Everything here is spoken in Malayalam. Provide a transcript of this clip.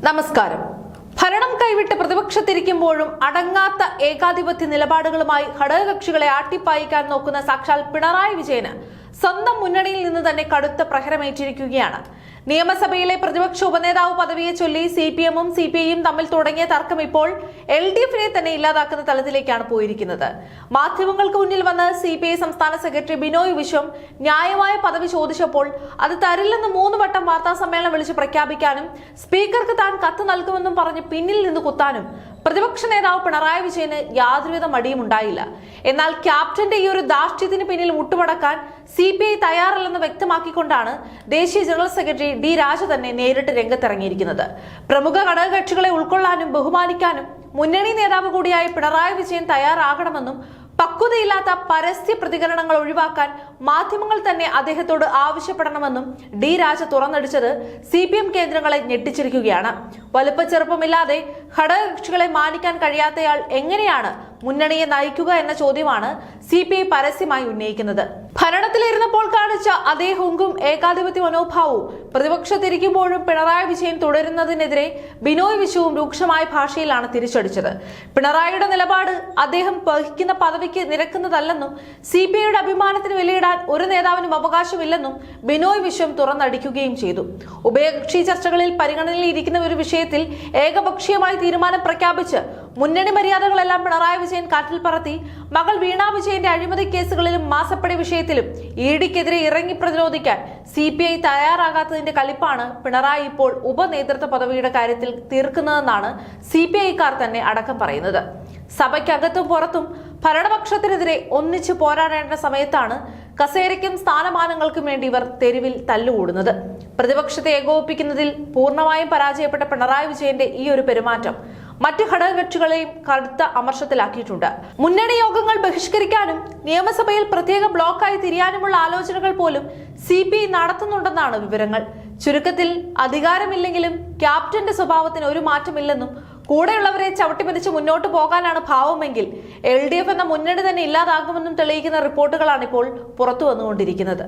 നമസ്കാരം. ഭരണം കൈവിട്ട് പ്രതിപക്ഷത്തിരിക്കുമ്പോഴും അടങ്ങാത്ത ഏകാധിപത്യ നിലപാടുകളുമായി ഘടകകക്ഷികളെ ആട്ടിപ്പായിക്കാൻ നോക്കുന്ന സാക്ഷാൽ പിണറായി വിജയന് സ്വന്തം മുന്നണിയിൽ നിന്ന് തന്നെ കടുത്ത പ്രഹരമേറ്റിരിക്കുകയാണ്. നിയമസഭയിലെ പ്രതിപക്ഷ ഉപനേതാവ് പദവിയെ ചൊല്ലി സിപിഎമ്മും സിപിഐയും തമ്മിൽ തുടങ്ങിയ തർക്കം ഇപ്പോൾ എൽഡിഎഫിനെ തന്നെ ഇല്ലാതാക്കുന്ന തലത്തിലേക്കാണ് പോയിരിക്കുന്നത്. മാധ്യമങ്ങൾക്ക് മുന്നിൽ വന്ന് സിപിഐ സംസ്ഥാന സെക്രട്ടറി ബിനോയ് വിശ്വം ന്യായമായ പദവി ചോദിച്ചപ്പോൾ അത് തരില്ലെന്ന് 3 വട്ടം വാർത്താ സമ്മേളനം വിളിച്ച് പ്രഖ്യാപിക്കാനും സ്പീക്കർക്ക് താൻ കത്ത് നൽകുമെന്നും പറഞ്ഞ് പിന്നിൽ നിന്ന് കുത്താനും പ്രതിപക്ഷ നേതാവ് പിണറായി വിജയന് യാതൊരുവിധ മടിയും ഉണ്ടായില്ല. എന്നാൽ ക്യാപ്റ്റന്റെ ഈ ഒരു ധാർഷ്ട്യത്തിന് പിന്നിൽ മുട്ടുമടക്കാൻ സിപിഐ തയ്യാറല്ലെന്ന് വ്യക്തമാക്കിക്കൊണ്ടാണ് ദേശീയ ജനറൽ സെക്രട്ടറി ഡി രാജ തന്നെ നേരിട്ട് രംഗത്തിറങ്ങിയിരിക്കുന്നത്. പ്രമുഖ ഘടകകക്ഷികളെ ഉൾക്കൊള്ളാനും ബഹുമാനിക്കാനും മുന്നണി നേതാവ് കൂടിയായ പിണറായി വിജയൻ തയ്യാറാകണമെന്നും പക്വതയില്ലാത്ത പരസ്യ പ്രതികരണങ്ങൾ ഒഴിവാക്കാൻ മാധ്യമങ്ങൾ തന്നെ അദ്ദേഹത്തോട് ആവശ്യപ്പെടണമെന്നും ഡി രാജ തുറന്നടിച്ചത് സിപിഎം കേന്ദ്രങ്ങളെ ഞെട്ടിച്ചിരിക്കുകയാണ്. വലുപ്പച്ചെറുപ്പമില്ലാതെ ഘടകകക്ഷികളെ മാനിക്കാൻ കഴിയാത്തയാൾ എങ്ങനെയാണ് മുന്നണിയെ നയിക്കുക എന്ന ചോദ്യമാണ് സിപിഐ പരസ്യമായി ഉന്നയിക്കുന്നത്. ഭരണത്തിലിരുന്നപ്പോൾ കാണിച്ച അതേ ഹുങ്കും ഏകാധിപത്യ മനോഭാവവും പ്രതിപക്ഷത്തിരിക്കുമ്പോഴും പിണറായി വിജയൻ തുടരുന്നതിനെതിരെ ബിനോയ് വിശ്വവും രൂക്ഷമായ ഭാഷയിലാണ് തിരിച്ചടിച്ചത്. പിണറായിയുടെ നിലപാട് അദ്ദേഹം വഹിക്കുന്ന പദവിക്ക് നിരക്കുന്നതല്ലെന്നും സിപിഐയുടെ അഭിമാനത്തിന് വിലയിടാൻ ഒരു നേതാവിനും അവകാശമില്ലെന്നും ബിനോയ് വിശ്വം തുറന്നടിക്കുകയും ചെയ്തു. ഉഭയകക്ഷി ചർച്ചകളിൽ പരിഗണനയിലിരിക്കുന്ന ഒരു വിഷയത്തിൽ ഏകപക്ഷീയമായി തീരുമാനം പ്രഖ്യാപിച്ച് മുന്നണി മര്യാദകളെല്ലാം പിണറായി വിജയൻ കാറ്റിൽ പറത്തി മകൾ വീണ വിജയന്റെ അഴിമതി കേസുകളിലും മാസപ്പടി വിഷയത്തിലും ഇഡിക്കെതിരെ ഇറങ്ങി പ്രതിരോധിക്കാൻ സിപിഐ തയ്യാറാകാത്തതിന്റെ കലിപ്പാണ് പിണറായി ഇപ്പോൾ ഉപനേതൃത്വ പദവിയുടെ കാര്യത്തിൽ തീർക്കുന്നതെന്നാണ് സിപിഐക്കാർ തന്നെ അടക്കം പറയുന്നത്. സഭയ്ക്കകത്തും പുറത്തും ഭരണപക്ഷത്തിനെതിരെ ഒന്നിച്ചു പോരാടേണ്ട സമയത്താണ് കസേരയ്ക്കും സ്ഥാനമാനങ്ങൾക്കും വേണ്ടി ഇവർ തെരുവിൽ തല്ലുകൂടുന്നത്. പ്രതിപക്ഷത്തെ ഏകോപിപ്പിക്കുന്നതിൽ പൂർണ്ണമായും പരാജയപ്പെട്ട പിണറായി വിജയന്റെ ഈ ഒരു പെരുമാറ്റം മറ്റു ഘടകകക്ഷികളെയും കടുത്ത അമർഷത്തിലാക്കിയിട്ടുണ്ട്. മുന്നണി യോഗങ്ങൾ ബഹിഷ്കരിക്കാനും നിയമസഭയിൽ പ്രത്യേക ബ്ലോക്കായി തിരിയാനുമുള്ള ആലോചനകൾ പോലും സിപിഐ നടത്തുന്നുണ്ടെന്നാണ് വിവരങ്ങൾ. ചുരുക്കത്തിൽ അധികാരമില്ലെങ്കിലും ക്യാപ്റ്റന്റെ സ്വഭാവത്തിന് ഒരു മാറ്റമില്ലെന്നും കൂടെയുള്ളവരെ ചവിട്ടിമതിച്ച് മുന്നോട്ട് പോകാനാണ് ഭാവമെങ്കിൽ എൽഡിഎഫ് എന്ന മുന്നണി തന്നെ ഇല്ലാതാകുമെന്നും തെളിയിക്കുന്ന റിപ്പോർട്ടുകളാണ് ഇപ്പോൾ പുറത്തു വന്നുകൊണ്ടിരിക്കുന്നത്.